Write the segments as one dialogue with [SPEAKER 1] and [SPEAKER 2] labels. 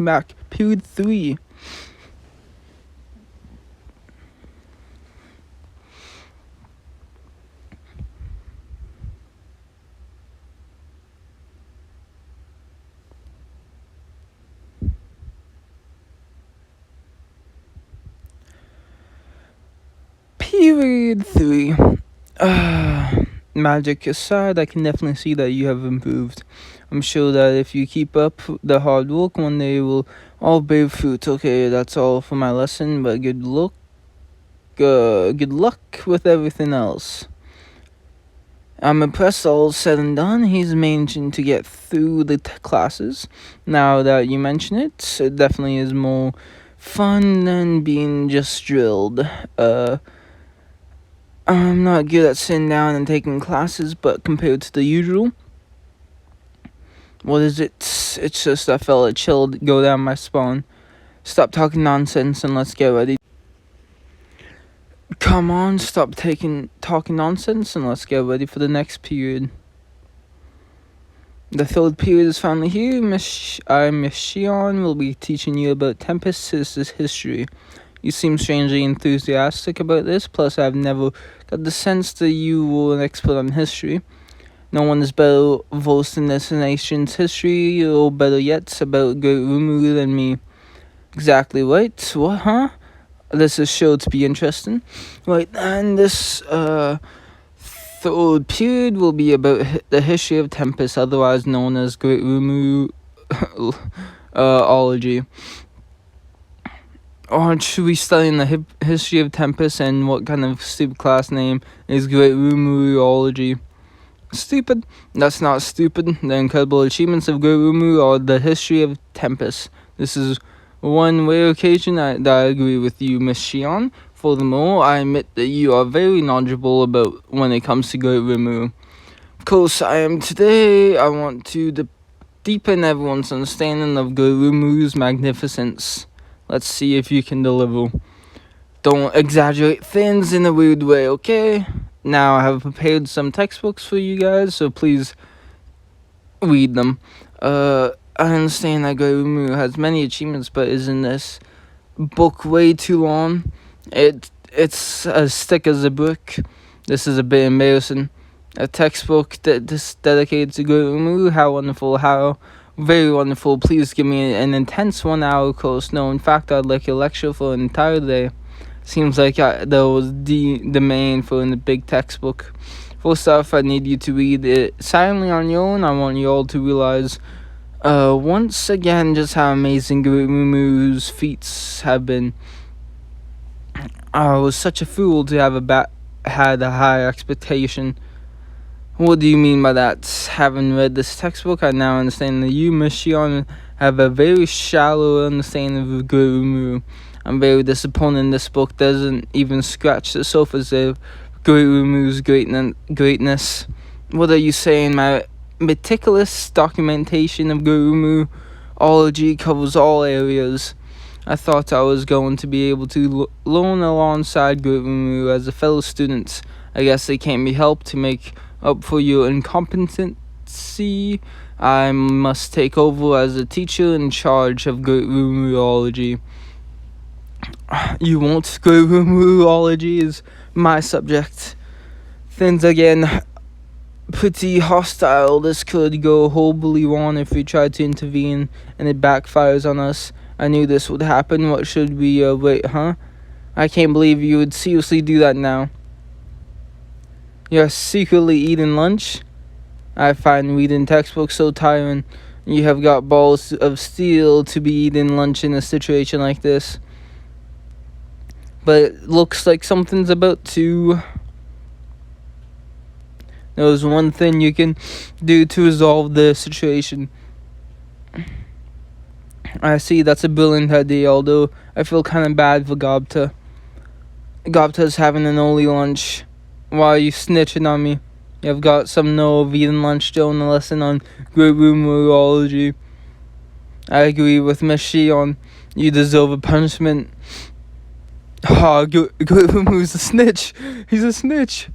[SPEAKER 1] welcome back. Period 3. Period 3. Magic aside, I can definitely see that you have improved. I'm sure that if you keep up the hard work, one day it will all bear fruit. Okay, that's all for my lesson, but good luck with everything else. I'm impressed all said and done. He's managing to get through the classes. Now that you mention it, it definitely is more fun than being just drilled. I'm not good at sitting down and taking classes, but compared to the usual, what is it? It's just I felt a chill go down my spine. Stop talking nonsense and let's get ready. Come on, stop talking nonsense and let's get ready for the next period. The third period is finally here. Miss Shion will be teaching you about Tempest's history. You seem strangely enthusiastic about this, plus I've never got the sense that you were an expert on history. No one is better versed in this nation's history, or better yet, about Great Rumu than me. Exactly right. What, huh? This is sure to be interesting. Right, and this third period will be about the history of Tempest, otherwise known as Great Rumu ology. Or should we study in the history of Tempest, and what kind of stupid class name is Great Rumu-ology? Stupid? That's not stupid. The incredible achievements of Great Rumu are the history of Tempest. This is one rare occasion that I agree with you, Miss Shion. Furthermore, I admit that you are very knowledgeable about when it comes to Great Rumu. Of course, I am today. I want to deepen everyone's understanding of Great Rumu's magnificence. Let's see if you can deliver. Don't exaggerate things in a weird way, okay? Now I have prepared some textbooks for you guys, so please read them. I understand that Great Rumu has many achievements, but isn't this book way too long? It's as thick as a book. This is a bit embarrassing. A textbook that's dedicated to Great Rumu. How wonderful, how very wonderful. Please give me an intense 1 hour course. No, in fact, I'd like a lecture for an entire day. Seems like there was the demand for in the big textbook. First off, I need you to read it silently on your own. I want you all to realize once again just how amazing Great Rumu's feats have been. I was such a fool to have had a high expectation. What do you mean by that? Having read this textbook, I now understand that you, Miss Shion, have a very shallow understanding of Great Rumu. I'm very disappointed this book doesn't even scratch the surface of Great Rumu's greatness. What are you saying? My meticulous documentation of Great Rumu-ology covers all areas. I thought I was going to be able to learn alongside Great Rumu as a fellow student. I guess it can't be helped. To make up for your incompetency, I must take over as a teacher in charge of Great Rumu-ology. You won't. Great Rumu-ology is my subject. Things again pretty hostile. This could go horribly wrong if we try to intervene and it backfires on us. I knew this would happen. What should we wait, huh? I can't believe you would seriously do that now. You're secretly eating lunch? I find reading textbooks so tiring. You have got balls of steel to be eating lunch in a situation like this. But it looks like something's about to. There's one thing you can do to resolve the situation. I see, that's a brilliant idea, although I feel kind of bad for Gobta. Gobta's having an early lunch. Why are you snitching on me? You've got some nerve eating lunch during the lesson on Great Rumu-ology. I agree with Miss Shion. You deserve a punishment. Ah, Great Rumu's a snitch. He's a snitch.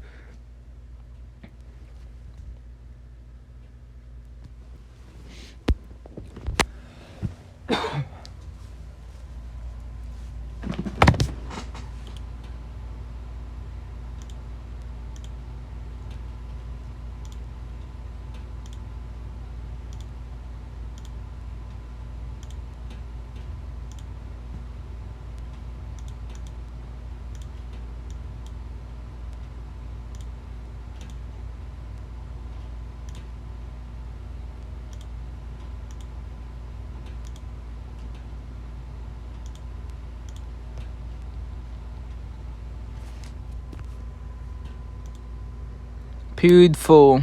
[SPEAKER 1] Period 4.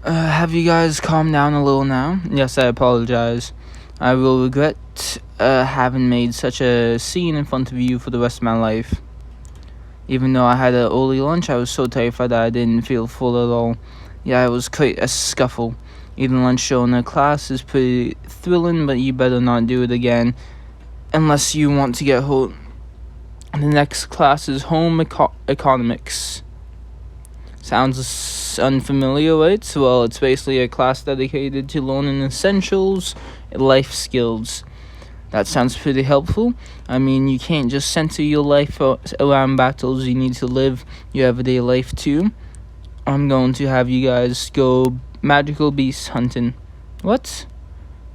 [SPEAKER 1] Have you guys calmed down a little now? Yes, I apologize. I will regret having made such a scene in front of you for the rest of my life. Even though I had an early lunch, I was so terrified that I didn't feel full at all. Yeah, it was quite a scuffle. Eating lunch during a class is pretty thrilling, but you better not do it again unless you want to get hurt. The next class is home economics. Sounds unfamiliar, right? Well, it's basically a class dedicated to learning essentials, life skills. That sounds pretty helpful. I mean, you can't just center your life around battles. You need to live your everyday life too. I'm going to have you guys go magical beast hunting. What?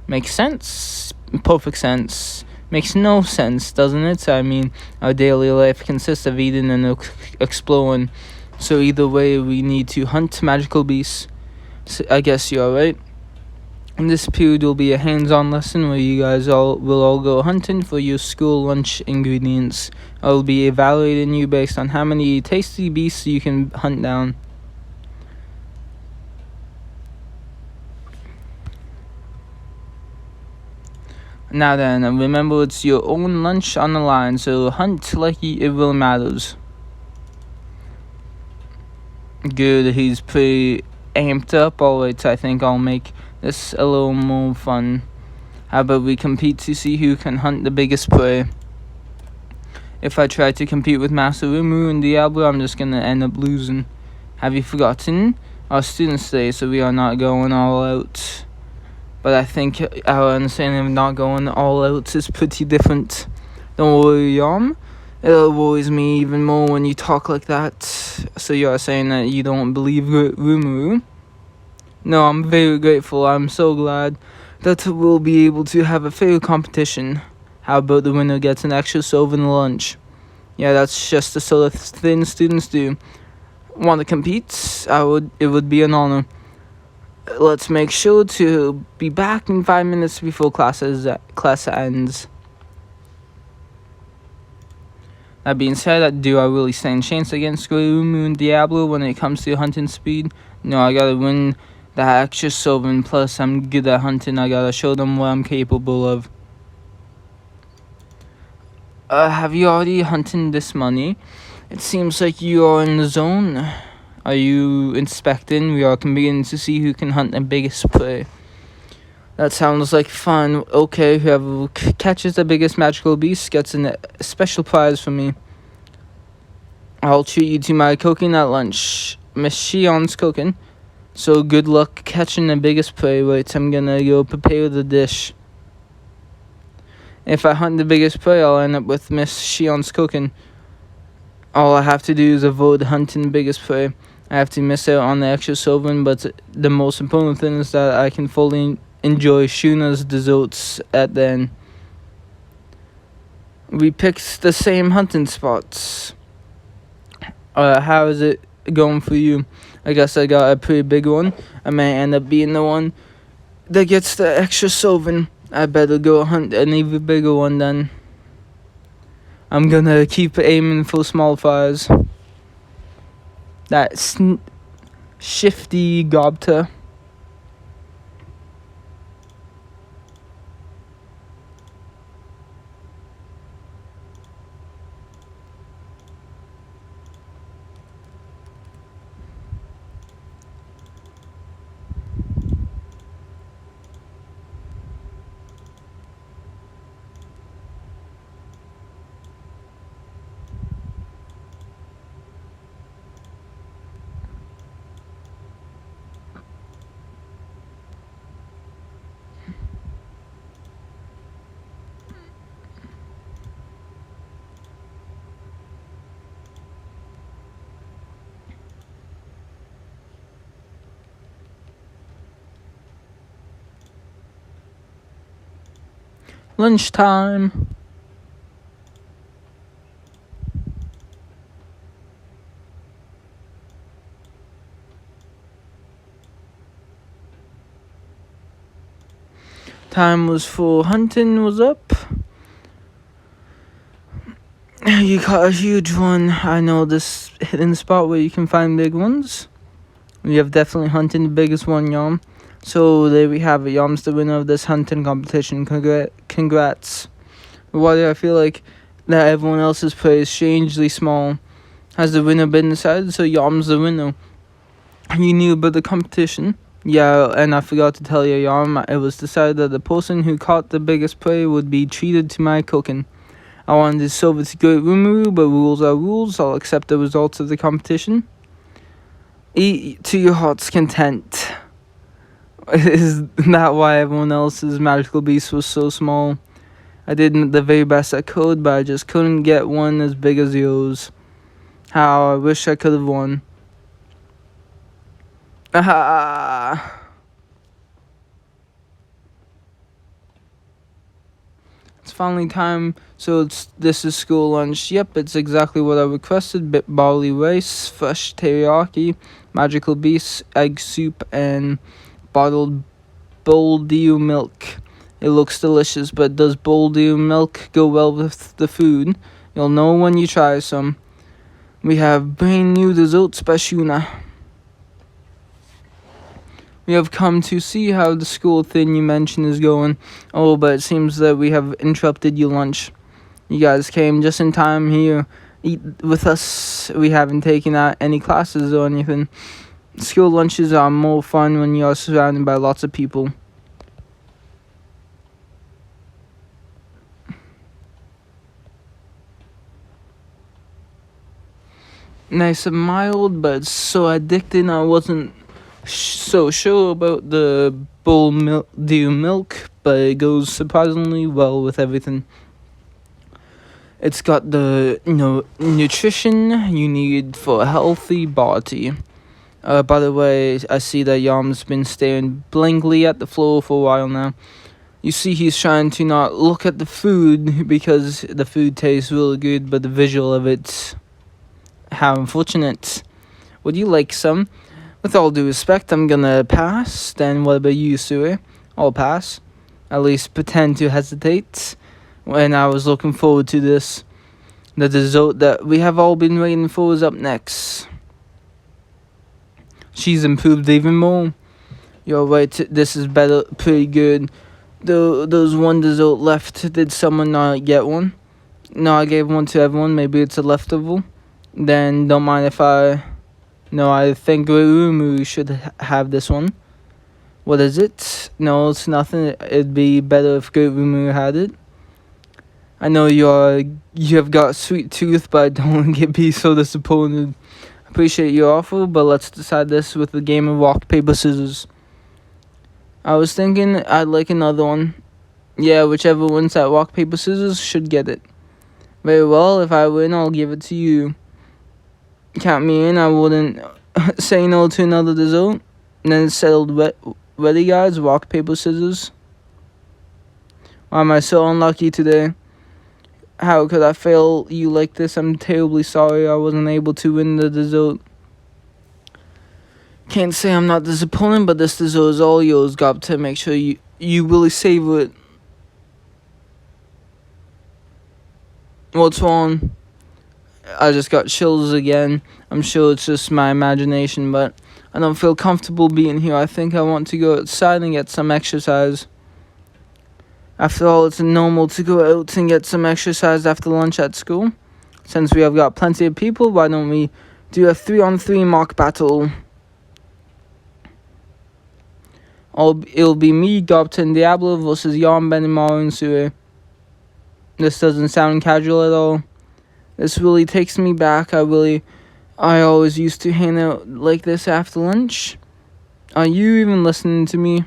[SPEAKER 1] Makes sense. Perfect sense. Makes no sense, doesn't it? I mean, our daily life consists of eating and exploring. So either way, we need to hunt magical beasts. So I guess you're right. And this period will be a hands-on lesson where you guys will all go hunting for your school lunch ingredients. I'll be evaluating you based on how many tasty beasts you can hunt down. Now then, remember it's your own lunch on the line, so hunt like it really matters. Good, he's pretty amped up. Alright, I think I'll make this a little more fun. How about we compete to see who can hunt the biggest prey? If I try to compete with Master Umu and Diablo, I'm just gonna end up losing. Have you forgotten? Our students today, so we are not going all out. But I think our understanding of not going all out is pretty different. Don't worry, Yom. It worries me even more when you talk like that. So you are saying that you don't believe Rumu? No, I'm very grateful. I'm so glad that we'll be able to have a fair competition. How about the winner gets an extra Sylvan lunch? Yeah, that's just the sort of thing students do. Want to compete? It would be an honor. Let's make sure to be back in 5 minutes before class ends. That being said, do I really stand a chance against Umu and Diablo when it comes to hunting speed? No, I gotta win that extra Sylvan, plus I'm good at hunting. I gotta show them what I'm capable of. Have you already hunted this money? It seems like you are in the zone. Are you inspecting? We are competing to see who can hunt the biggest prey. That sounds like fun. Okay, whoever catches the biggest magical beast gets a special prize from me. I'll treat you to my coconut lunch. Miss Shion's cooking. So good luck catching the biggest prey. Wait, I'm gonna go prepare the dish. If I hunt the biggest prey, I'll end up with Miss Shion's cooking. All I have to do is avoid hunting the biggest prey. I have to miss out on the extra Sylvan, but the most important thing is that I can fully enjoy Shuna's desserts at the end. We picked the same hunting spots. How is it going for you? I guess I got a pretty big one. I may end up being the one that gets the extra Sylvan. I better go hunt an even bigger one then. I'm gonna keep aiming for small fires. That shifty Gobta. Lunchtime. Time was for hunting was up. you caught a huge one. I know this hidden spot where you can find big ones. We have definitely hunted the biggest one, Yom. So there we have it. Yom's the winner of this hunting competition. Congrats. Why do I feel like that everyone else's prey is strangely small? Has the winner been decided? So Yom's the winner. You knew about the competition? Yeah, and I forgot to tell you, Yom, it was decided that the person who caught the biggest prey would be treated to my cooking. I wanted to serve it to Great Rumu, but rules are rules. I'll accept the results of the competition. Eat to your heart's content. Is that why everyone else's magical beast was so small? I did the very best I could, but I just couldn't get one as big as yours. How I wish I could have won. Ah. It's finally time, so this is school lunch. Yep, it's exactly what I requested. Bit barley rice, fresh teriyaki, magical beast, egg soup, and bottled Boldio milk. It looks delicious, but does Boldio milk go well with the food? You'll know when you try some. We have brand new desserts by Shuna. We have come to see how the school thing you mentioned is going. Oh, but it seems that we have interrupted your lunch. You guys came just in time here. Eat with us. We haven't taken out any classes or anything. School lunches are more fun when you are surrounded by lots of people. Nice and mild, but so addicting I wasn't so sure about the Boldio milk, but it goes surprisingly well with everything. It's got the, nutrition you need for a healthy body. By the way, I see that Yom's been staring blankly at the floor for a while now. You see he's trying to not look at the food because the food tastes really good, but the visual of it, how unfortunate. Would you like some? With all due respect, I'm gonna pass. Then what about you, Sue? I'll pass. At least pretend to hesitate. When I was looking forward to this. The dessert that we have all been waiting for is up next. She's improved even more. You're right, this is pretty good. There's one dessert left. Did someone not get one? No, I gave one to everyone. Maybe it's a leftover. Then don't mind if I... No, I think Umu should have this one. What is it? No, it's nothing. It'd be better if Umu had it. I know you have got a sweet tooth, but I don't be so disappointed. Appreciate your offer, but let's decide this with a game of rock, paper, scissors. I was thinking I'd like another one. Yeah, whichever wins that rock, paper, scissors should get it. Very well, if I win, I'll give it to you. Count me in, I wouldn't say no to another dessert. And then it's settled. Ready, guys? Rock, paper, scissors. Why am I so unlucky today? How could I fail you like this? I'm terribly sorry I wasn't able to win the dessert. Can't say I'm not disappointed, but this dessert is all yours. Got to make sure you really savor it. What's wrong? I just got chills again. I'm sure it's just my imagination, but I don't feel comfortable being here. I think I want to go outside and get some exercise. After all, it's normal to go out and get some exercise after lunch at school. Since we have got plenty of people, why don't we do a 3-on-3 mock battle? It'll be me, Gobta, and Diablo versus Yom, Benimaru, and Sue. This doesn't sound casual at all. This really takes me back. I always used to hang out like this after lunch. Are you even listening to me?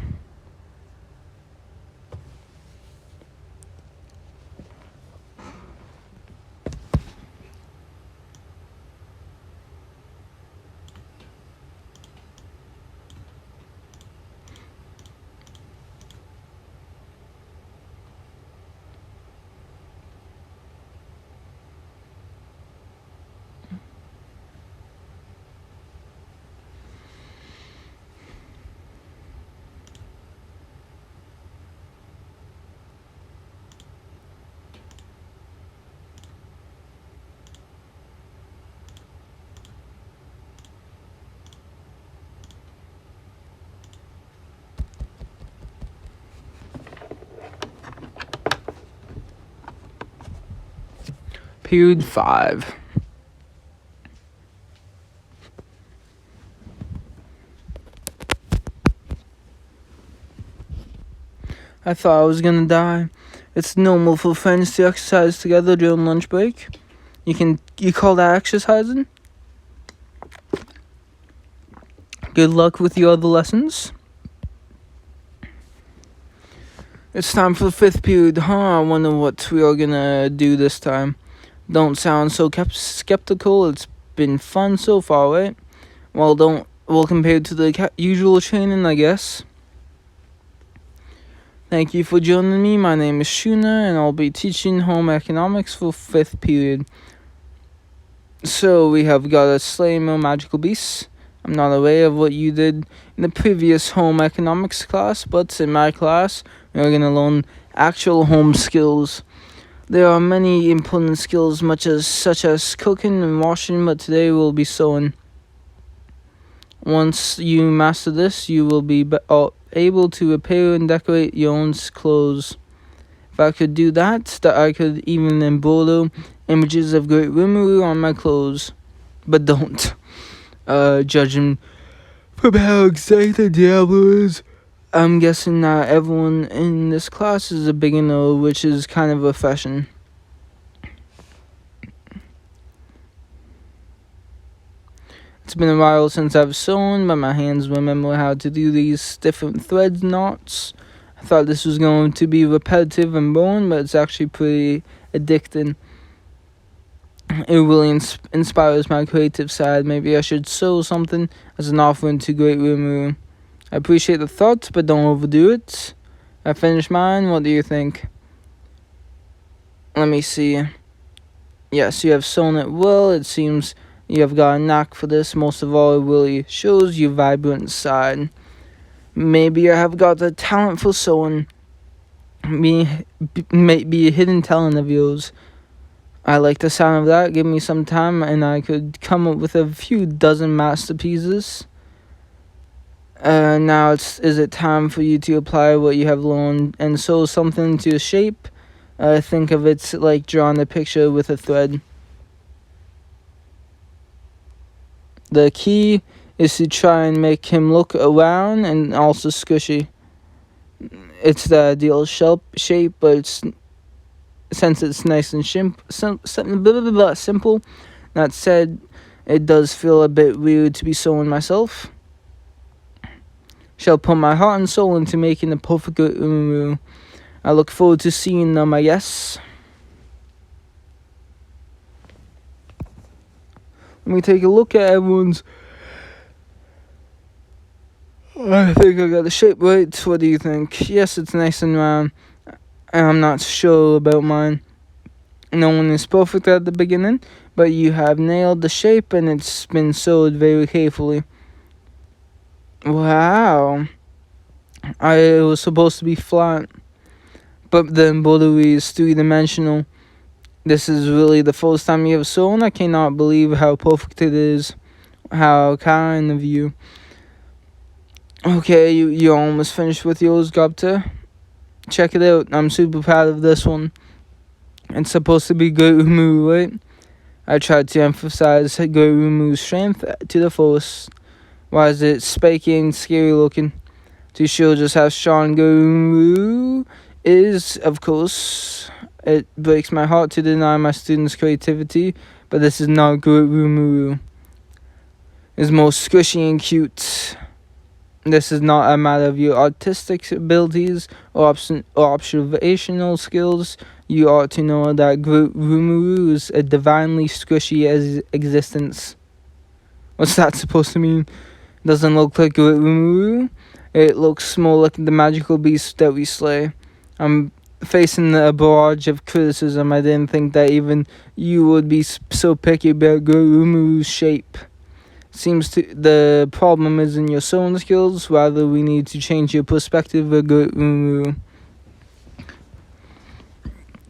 [SPEAKER 1] Period 5. I thought I was gonna die. It's normal for friends to exercise together during lunch break. You call that exercising? Good luck with your other lessons. It's time for the 5th period, huh? I wonder what we are gonna do this time. Don't sound so skeptical. It's been fun so far, right? Well, compared to the usual training, I guess. Thank you for joining me. My name is Shuna, and I'll be teaching home economics for 5th period. So we have got to slay more magical beasts. I'm not aware of what you did in the previous home economics class, but in my class, we're going to learn actual home skills. There are many important skills such as cooking and washing, but today we'll be sewing. Once you master this, you will be able to repair and decorate your own clothes. If I could do that, I could even embroider images of Great Rimuru on my clothes. But don't. Judging from how excited Diablo is, I'm guessing not everyone in this class is a beginner, which is kind of refreshing. It's been a while since I've sewn, but my hands remember how to do these different thread knots. I thought this was going to be repetitive and boring, but it's actually pretty addicting. It really inspires my creative side. Maybe I should sew something as an offering to Great Rimuru. I appreciate the thought, but don't overdo it. I finished mine. What do you think? Let me see. Yes, you have sewn it well. It seems you have got a knack for this. Most of all, it really shows your vibrant side. Maybe I have got the talent for sewing. Maybe a hidden talent of yours. I like the sound of that. Give me some time and I could come up with a few dozen masterpieces. Now is it time for you to apply what you have learned and sew something to a shape? Think of it like drawing a picture with a thread. The key is to try and make him look round and also squishy. It's the ideal shape, but since it's nice and simple, that said, it does feel a bit weird to be sewing myself. Shall put my heart and soul into making the perfect Rimuru. I look forward to seeing them, I guess. Let me take a look at everyone's. I think I got the shape right. What do you think? Yes, it's nice and round. I'm not sure about mine. No one is perfect at the beginning, but you have nailed the shape and it's been sewed very carefully. Wow. It was supposed to be flat, but the embroidery is 3-dimensional. This is really the first time you have sewn. I cannot believe how perfect it is. How kind of you. Okay, you're almost finished with yours, Gupta. Check it out. I'm super proud of this one. It's supposed to be Great Rimuru, right? I tried to emphasize Great Rimuru's strength to the fullest. Why is it spiky and scary looking? To show just how strong Great Rimuru is, of course. It breaks my heart to deny my students' creativity, but this is not Great Rimuru. It's more squishy and cute. This is not a matter of your artistic abilities or observational skills. You ought to know that Great Rimuru is a divinely squishy existence. What's that supposed to mean? Doesn't look like Great Rimuru. It looks more like the magical beast that we slay. I'm facing a barrage of criticism. I didn't think that even you would be so picky about Great Rimuru's shape. Seems the problem is in your sewing skills. Rather, we need to change your perspective of Great Rimuru.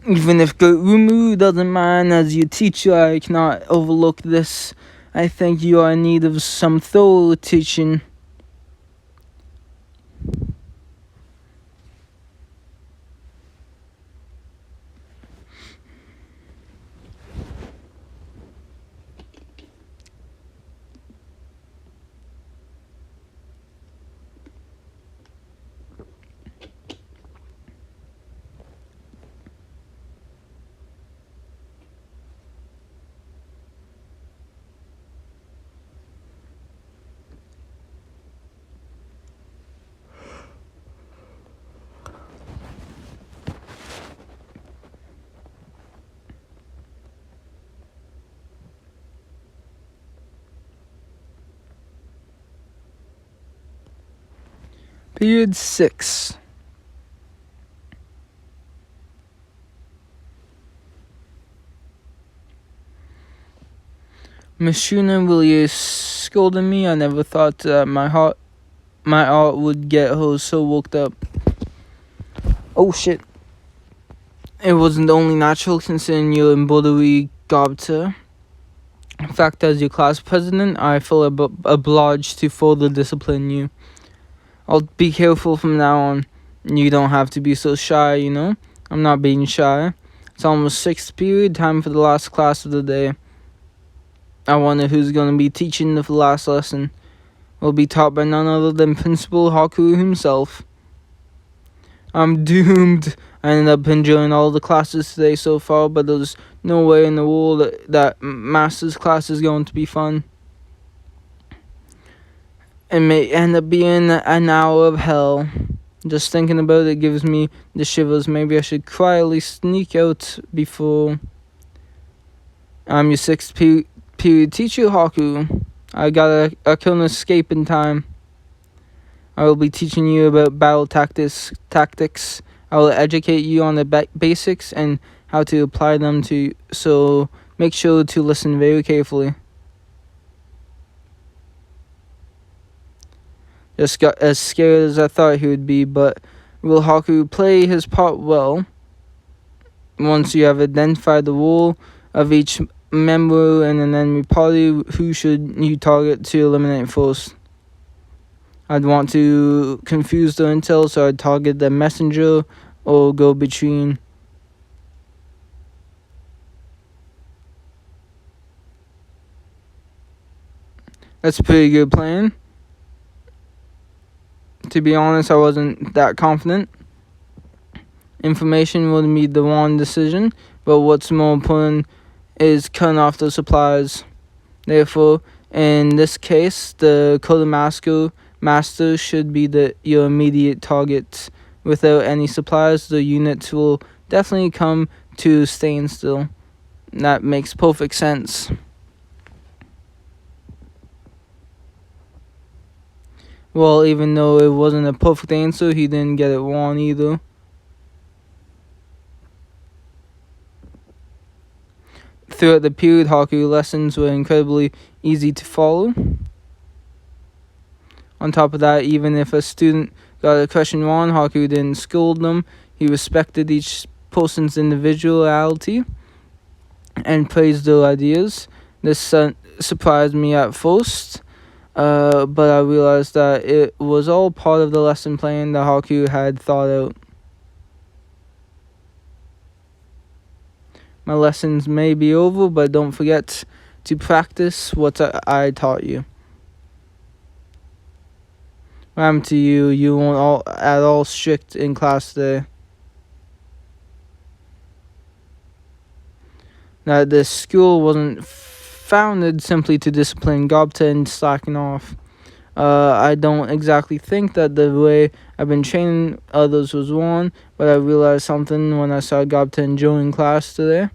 [SPEAKER 1] Even if Great Rimuru doesn't mind, as your teacher, I cannot overlook this. I think you are in need of some thorough teaching. Period 6. Miss Schooner really scolded me. I never thought that my art would get her so worked up. Oh shit. It wasn't only natural considering you're embroidery gobter. In fact, as your class president, I feel obliged to further discipline you. I'll be careful from now on. You don't have to be so shy, you know? I'm not being shy. It's almost 6th period, time for the last class of the day. I wonder who's going to be teaching the last lesson. Will be taught by none other than Principal Haku himself. I'm doomed. I ended up enjoying all the classes today so far, but there's no way in the world that master's class is going to be fun. It may end up being an hour of hell. Just thinking about it gives me the shivers. Maybe I should quietly sneak out before. I'm your 6th period teacher, Haku. I I couldn't escape in time. I will be teaching you about battle tactics. I will educate you on the basics and how to apply them so make sure to listen very carefully. Just got as scared as I thought he would be, but will Haku play his part well? Once you have identified the role of each member in an enemy party, who should you target to eliminate first? I'd want to confuse the intel, so I'd target the messenger or go between. That's a pretty good plan. To be honest, I wasn't that confident. Information would be the one decision, but what's more important is cutting off the supplies. Therefore, in this case, the Master should be your immediate target. Without any supplies, the units will definitely come to standstill. That makes perfect sense. Well, even though it wasn't a perfect answer, he didn't get it wrong either. Throughout the period, Haku lessons were incredibly easy to follow. On top of that, even if a student got a question wrong, Haku didn't scold them. He respected each person's individuality and praised their ideas. This surprised me at first, but I realized that it was all part of the lesson plan that Haku had thought out. My lessons may be over, but don't forget to practice what I taught you. What happened to you? You weren't at all strict in class today. Now, this school wasn't founded simply to discipline Gobta and slacking off. I don't exactly think that the way I've been training others was wrong, but I realized something when I saw Gobta enjoying class today.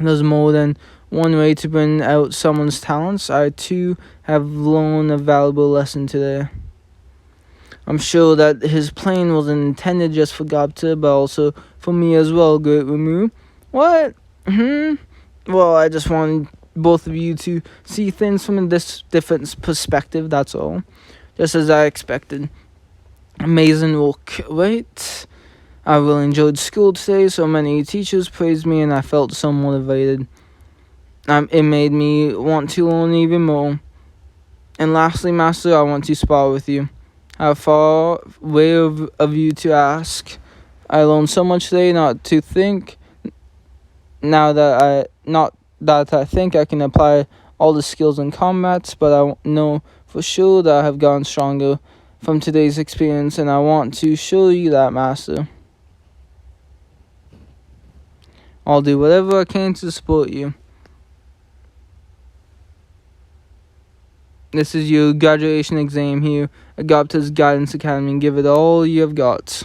[SPEAKER 1] There's more than one way to bring out someone's talents. I too have learned a valuable lesson today. I'm sure that his plan wasn't intended just for Gobta, but also for me as well, Great Ramu. What? Well, I just wanted both of you to see things from a different perspective, that's all. Just as I expected. Amazing work, right? I really enjoyed school today. So many teachers praised me and I felt so motivated. It made me want to learn even more. And lastly, Master, I want to spar with you. How far away of you to ask? I learned so much today not to think. Now that I think I can apply all the skills in combat, but I know for sure that I have gotten stronger from today's experience, and I want to show you that, Master. I'll do whatever I can to support you. This is your graduation exam here at Gobta's Guidance Academy. Give it all you have got.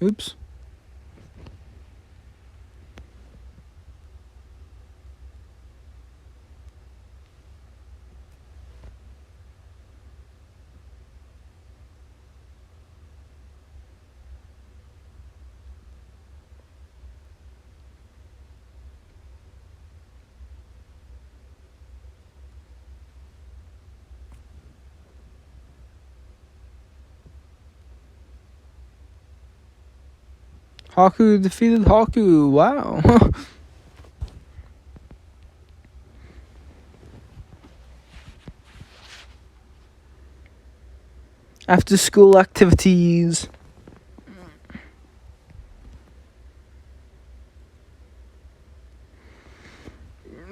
[SPEAKER 1] Oops. Haku defeated Haku. Wow. After school activities.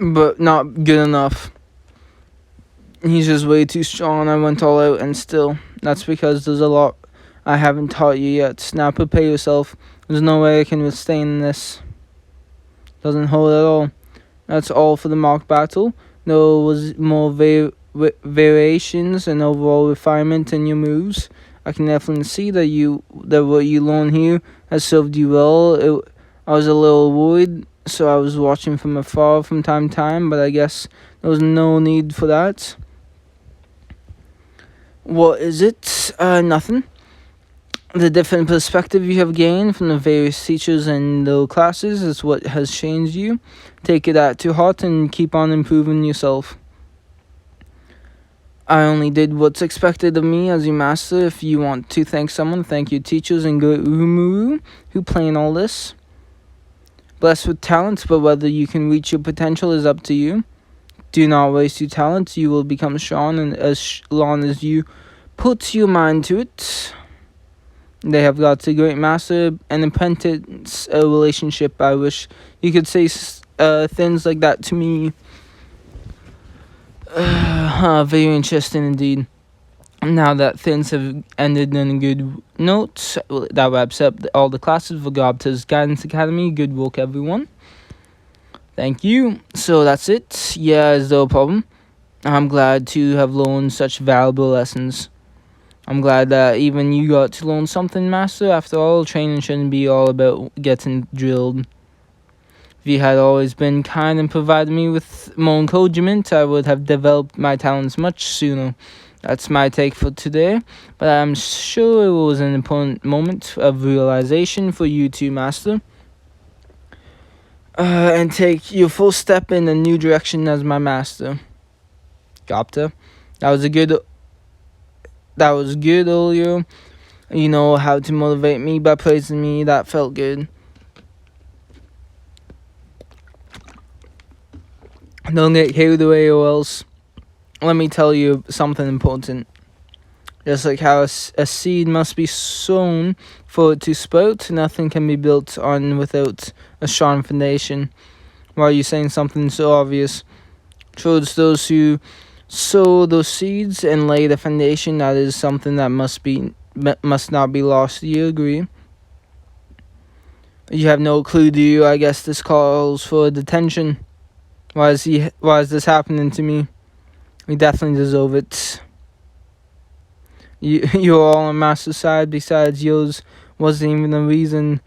[SPEAKER 1] But not good enough. He's just way too strong. I went all out, and still. That's because there's a lot I haven't taught you yet. Now prepare yourself. There's no way I can withstand this. Doesn't hold at all. That's all for the mock battle. There was more variations and overall refinement in your moves. I can definitely see that what you learned here has served you well. I was a little worried, so I was watching from afar from time to time, but I guess there was no need for that. What is it? Nothing. The different perspective you have gained from the various teachers and the classes is what has changed you. Take it to heart and keep on improving yourself. I only did what's expected of me as your master. If you want to thank someone, thank your teachers and Great Urumuru who planned all this. Blessed with talents, but whether you can reach your potential is up to you. Do not waste your talents. You will become strong, and as long as you put your mind to it. They have got a great master and apprentice relationship. I wish you could say things like that to me. Very interesting indeed. Now that things have ended in a good note, that wraps up all the classes for Gobta's Guidance Academy. Good work, everyone. Thank you. So that's it. Yeah, is no problem. I'm glad to have learned such valuable lessons. I'm glad that even you got to learn something, Master. After all, training shouldn't be all about getting drilled. If you had always been kind and provided me with more encouragement, I would have developed my talents much sooner. That's my take for today, but I'm sure it was an important moment of realization for you too, Master. And take your first step in a new direction as my master. Gobta. That was good earlier. You know how to motivate me by praising me. That felt good. Don't get carried away or else. Let me tell you something important. Just like how a seed must be sown for it to sprout, nothing can be built on without a strong foundation. Why are you saying something so obvious? Towards those who sow those seeds and lay the foundation, that is something that must not be lost. Do you agree? You have no clue, do you? I guess this calls for detention. Why is this happening to me? We definitely deserve it. You're all on Master's side. Besides, yours wasn't even a reason.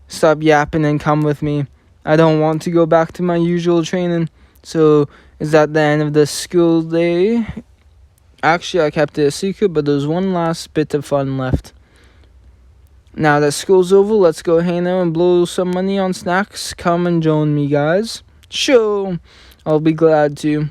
[SPEAKER 1] Stop yapping and come with me. I don't want to go back to my usual training. So, is that the end of the school day? Actually, I kept it a secret, but there's one last bit of fun left. Now that school's over, let's go hang out and blow some money on snacks. Come and join me, guys. Sure, I'll be glad to.